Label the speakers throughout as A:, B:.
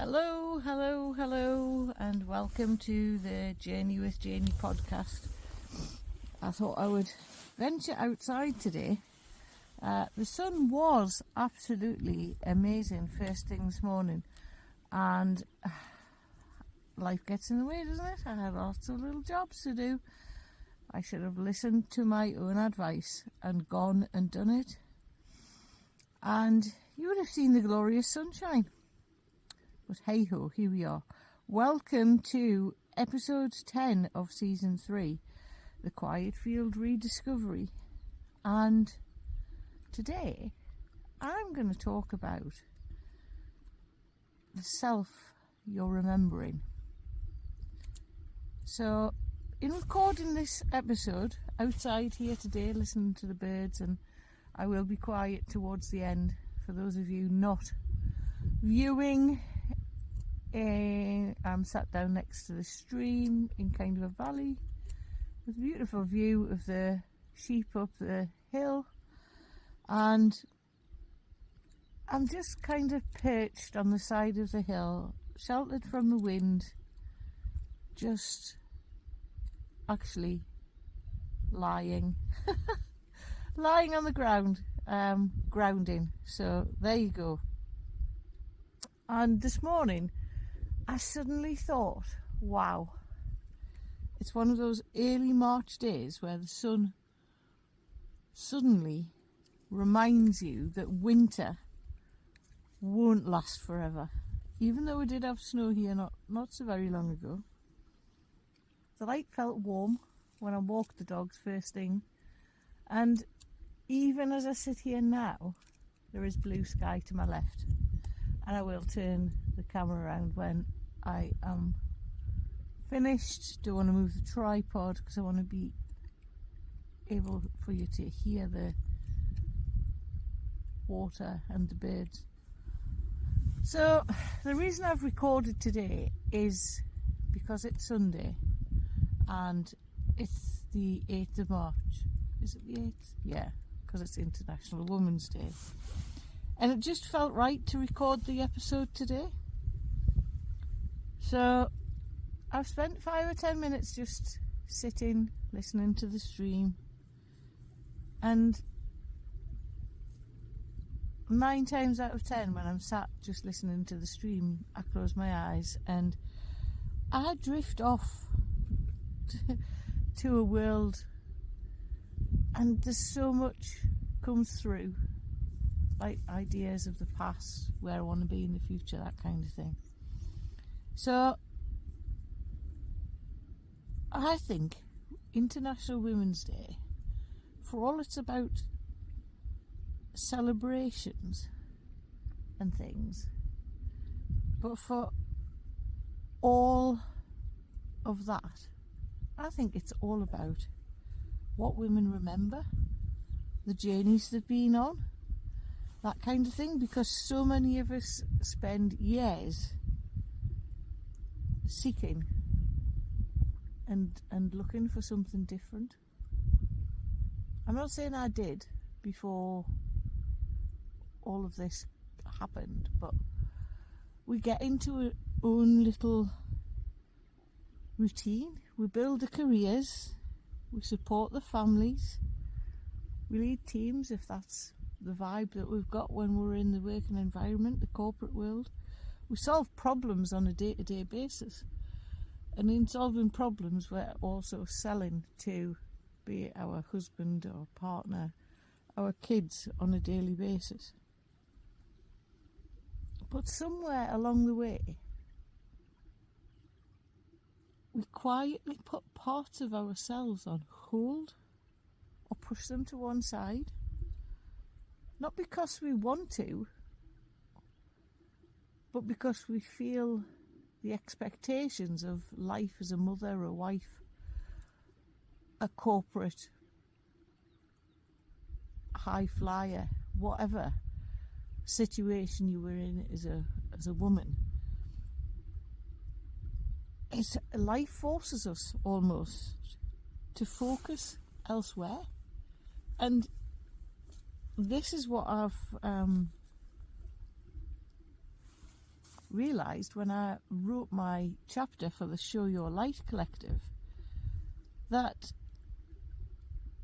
A: Hello, hello, hello, and welcome to the Janey with Janey podcast. I thought I would venture outside today. The sun was absolutely amazing first thing this morning, and life gets in the way, doesn't it? I had lots of little jobs to do. I should have listened to my own advice and gone and done it, and you would have seen the glorious sunshine. But hey ho, here we are. Welcome to episode 10 of season 3, the Quiet Field Rediscovery. And today I'm going to talk about the self you're remembering. So in recording this episode outside here today, listening to the birds, and I will be quiet towards the end for those of you not viewing. I'm sat down next to the stream in kind of a valley with a beautiful view of the sheep up the hill, and I'm just kind of perched on the side of the hill, sheltered from the wind, just actually lying lying on the ground, grounding. So there you go. And this morning I suddenly thought, wow, it's one of those early March days where the sun suddenly reminds you that winter won't last forever. Even though we did have snow here not so very long ago, the light felt warm when I walked the dogs first thing, and even as I sit here now, there is blue sky to my left. And I will turn the camera around when I am finished. Don't want to move the tripod because I want to be able for you to hear the water and the birds. So the reason I've recorded today is because it's Sunday and it's the 8th of March. Is it the 8th? Yeah, because it's International Women's Day. And it just felt right to record the episode today. So I've spent 5 or 10 minutes just sitting, listening to the stream. And 9 times out of 10 when I'm sat just listening to the stream, I close my eyes and I drift off to a world, and there's so much comes through. Like ideas of the past, where I want to be in the future, that kind of thing. So I think International Women's Day, for all it's about celebrations and things, but for all of that, I think it's all about what women remember, the journeys they've been on, that kind of thing, because so many of us spend years seeking and looking for something different. I'm not saying I did before all of this happened, but we get into our own little routine. We build the careers, we support the families, we lead teams if that's the vibe that we've got when we're in the working environment, the corporate world. We solve problems on a day-to-day basis, and in solving problems we're also selling to, be it our husband or partner, our kids on a daily basis. But somewhere along the way we quietly put parts of ourselves on hold or push them to one side. Not because we want to, but because we feel the expectations of life as a mother, a wife, a corporate high flyer, whatever situation you were in as a woman. Life forces us almost to focus elsewhere, and this is what I've realised when I wrote my chapter for the Show Your Light Collective that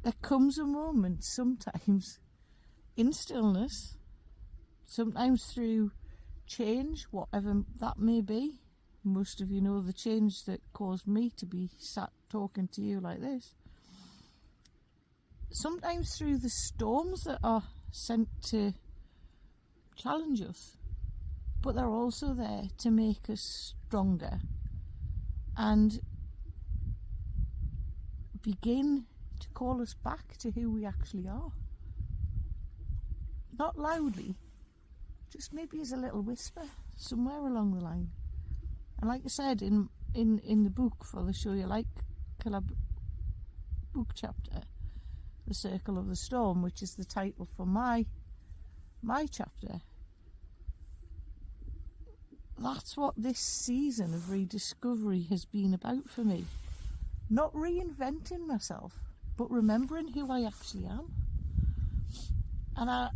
A: there comes a moment sometimes in stillness, sometimes through change, whatever that may be. Most of you know the change that caused me to be sat talking to you like this. Sometimes through the storms that are sent to challenge us, but they're also there to make us stronger and begin to call us back to who we actually are. Not loudly, just maybe as a little whisper somewhere along the line. And like I said in the book for the Show Your Light book chapter, The Circle of the Storm, which is the title for my chapter, that's what this season of rediscovery has been about for me. Not reinventing myself, but remembering who I actually am. And I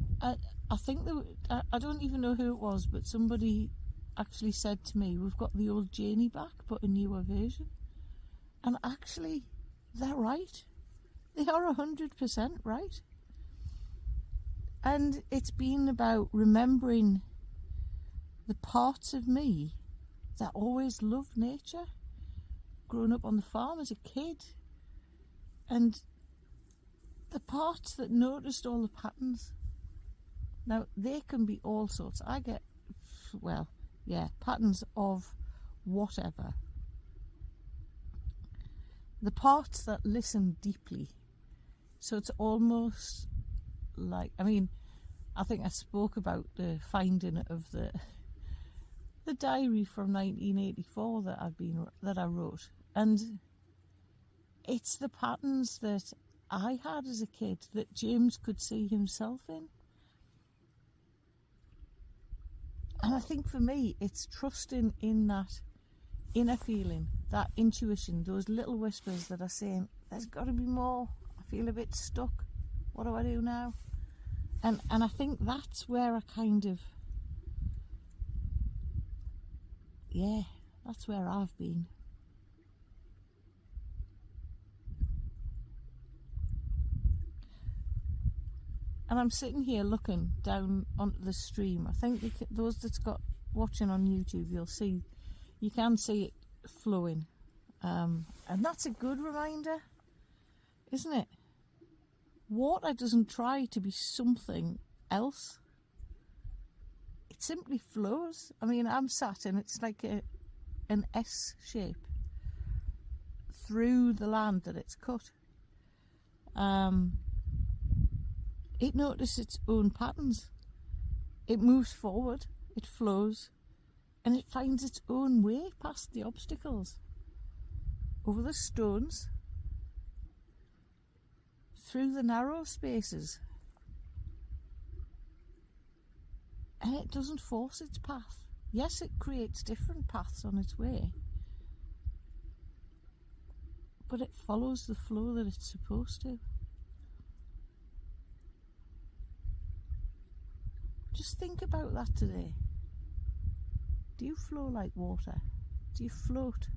A: think that I don't even know who it was, but somebody actually said to me, we've got the old Janey back, but a newer version. And actually, they're right. They are 100% right. And it's been about remembering the parts of me that always loved nature, growing up on the farm as a kid, and the parts that noticed all the patterns. Now, they can be all sorts. I get, patterns of whatever. The parts that listen deeply. So it's almost like, I think I spoke about the finding of the diary from 1984 that I wrote, and it's the patterns that I had as a kid that James could see himself in. And I think for me, it's trusting in that inner feeling, that intuition, those little whispers that are saying, there's got to be more. I feel a bit stuck. What do I do now? And I think that's where I that's where I've been. And I'm sitting here looking down onto the stream. I think those that's got watching on YouTube, you can see it flowing. And that's a good reminder, isn't it? Water doesn't try to be something else. It simply flows. I'm sat and it's like an S shape through the land that it's cut. It notices its own patterns. It moves forward, it flows, and it finds its own way past the obstacles, over the stones, through the narrow spaces. And it doesn't force its path. Yes, it creates different paths on its way, but it follows the flow that it's supposed to. Just think about that today. Do you flow like water? Do you float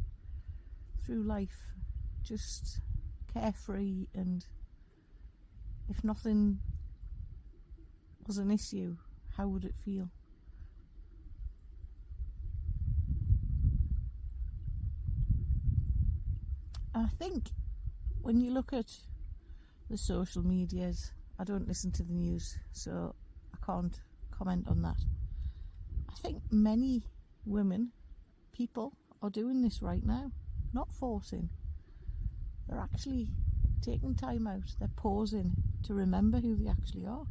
A: through life just carefree, and if nothing was an issue, how would it feel? And I think when you look at the social medias, I don't listen to the news, so I can't comment on that. I think many people are doing this right now, not forcing. They're actually taking time out, they're pausing to remember who they actually are.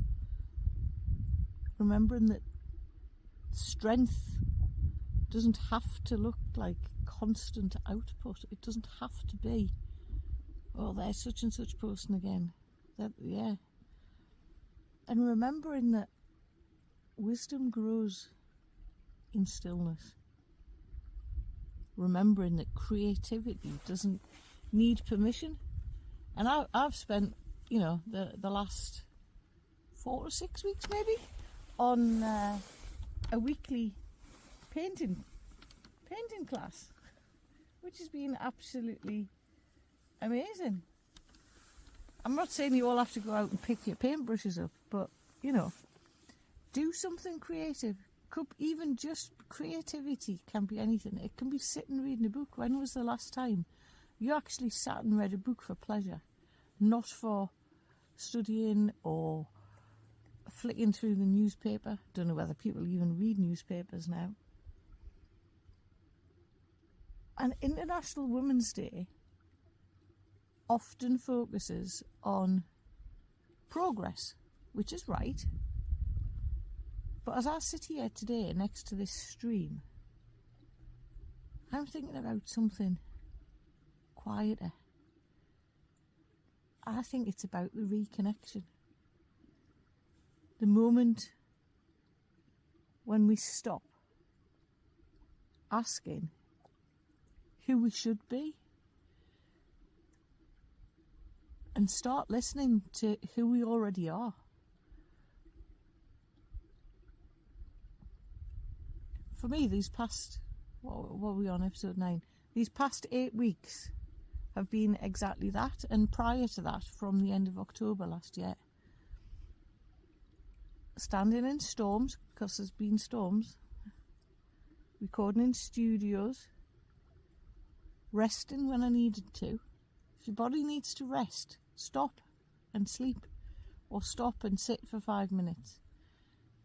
A: Remembering that strength doesn't have to look like constant output. It doesn't have to be, oh, there's such and such posting again. And remembering that wisdom grows in stillness. Remembering that creativity doesn't need permission. And I've spent, the last 4 or 6 weeks maybe on a weekly painting class, which has been absolutely amazing. I'm not saying you all have to go out and pick your paintbrushes up, but, you know, do something creative. Could even just creativity can be anything. It can be sitting reading a book. When was the last time you actually sat and read a book for pleasure, not for studying or flicking through the newspaper? Don't know whether people even read newspapers now. And International Women's Day often focuses on progress, which is right. But as I sit here today next to this stream, I'm thinking about something quieter. I think it's about the reconnection. The moment when we stop asking who we should be and start listening to who we already are. For me, these past, what are we on, episode 9? These past 8 weeks have been exactly that, and prior to that, from the end of October last year. Standing in storms, because there's been storms, recording in studios, resting when I needed to. If your body needs to rest, stop and sleep, or stop and sit for 5 minutes.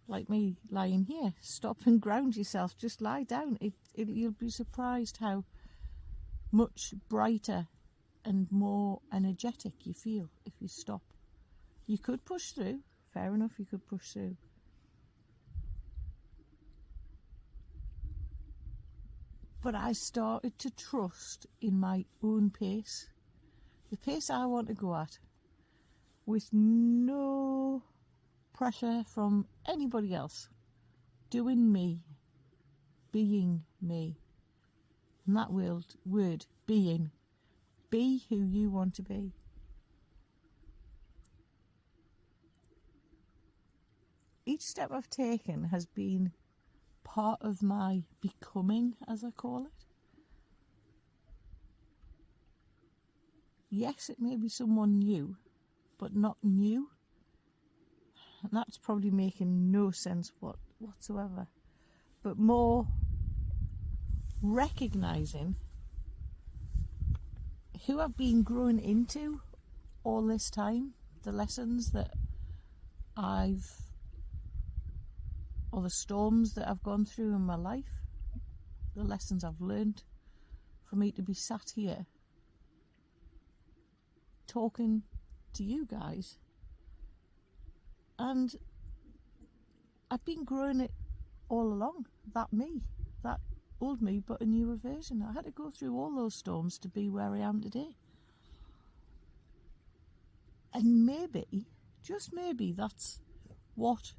A: Like me lying here, stop and ground yourself, just lie down. You'll be surprised how much brighter and more energetic you feel if you stop. You could push through, fair enough, you could push through. But I started to trust in my own pace, the pace I want to go at, with no pressure from anybody else, doing me, being me. And that word, being, be who you want to be. Each step I've taken has been part of my becoming, as I call it. Yes, it may be someone new, but not new. And that's probably making no sense whatsoever. But more recognising who I've been growing into all this time, the lessons that or the storms that I've gone through in my life, the lessons I've learned, for me to be sat here talking to you guys. And I've been growing it all along, that old me, but a newer version. I had to go through all those storms to be where I am today. And maybe, just maybe, that's what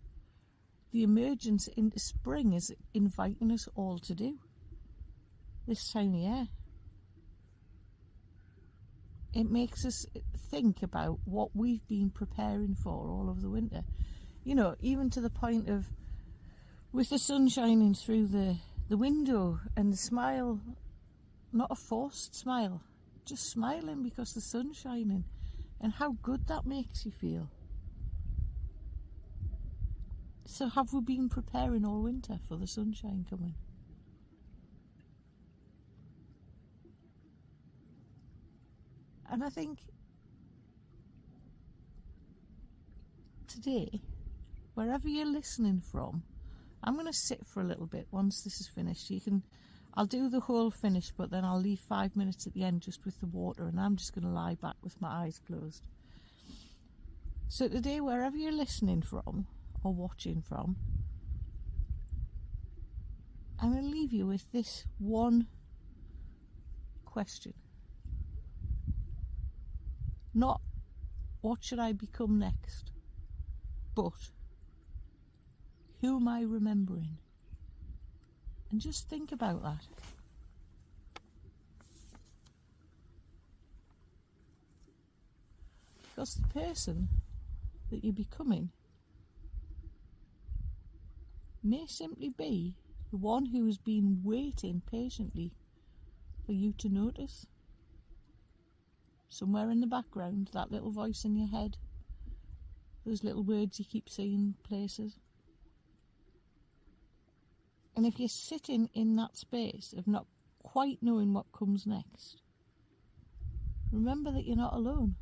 A: the emergence into spring is inviting us all to do this time of year. It makes us think about what we've been preparing for all over the winter. You know, even to the point of, with the sun shining through the window and the smile, not a forced smile, just smiling because the sun's shining, and how good that makes you feel. So have we been preparing all winter for the sunshine coming? And I think today, wherever you're listening from, I'm going to sit for a little bit once this is finished. I'll do the whole finish, but then I'll leave 5 minutes at the end just with the water, and I'm just going to lie back with my eyes closed. So today, wherever you're listening from or watching from, I'm going to leave you with this one question. Not what should I become next, but who am I remembering? And just think about that. Because the person that you're becoming may simply be the one who has been waiting patiently for you to notice. Somewhere in the background, that little voice in your head, those little words you keep seeing places. And if you're sitting in that space of not quite knowing what comes next, remember that you're not alone.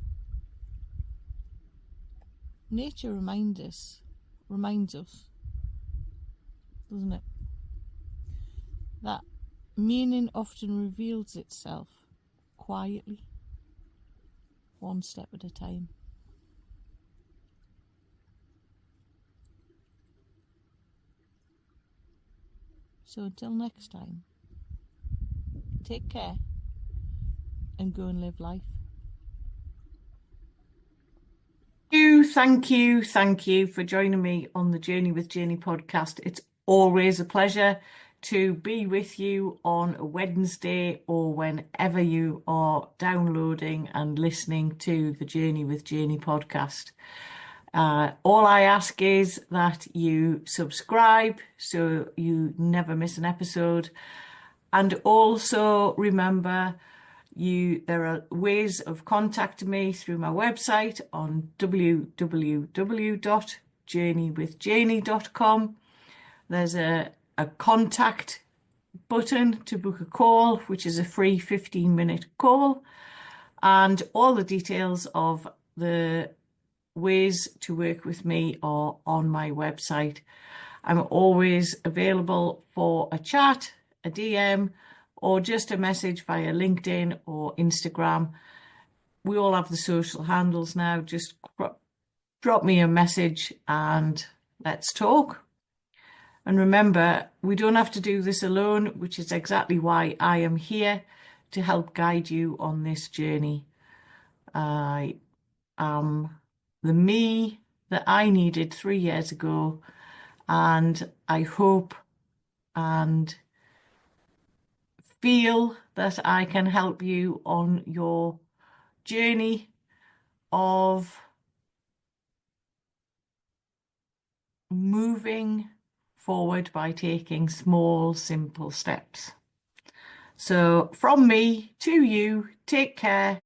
A: Nature reminds us, doesn't it, that meaning often reveals itself quietly, one step at a time. So until next time, take care and go and live life. Thank you for joining me on the Journey with Janey podcast. It's always a pleasure to be with you on a Wednesday or whenever you are downloading and listening to the Journey with Janey podcast. All I ask is that you subscribe so you never miss an episode. And also remember, there are ways of contacting me through my website on www.janeywithjaney.com. There's a contact button to book a call, which is a free 15-minute call, and all the details of the ways to work with me are on my website. I'm always available for a chat, a DM, or just a message via LinkedIn or Instagram. We all have the social handles now. Just drop me a message and let's talk. And remember, we don't have to do this alone, which is exactly why I am here to help guide you on this journey. I am the me that I needed 3 years ago, and I hope and feel that I can help you on your journey of moving forward by taking small, simple steps. So from me to you, take care.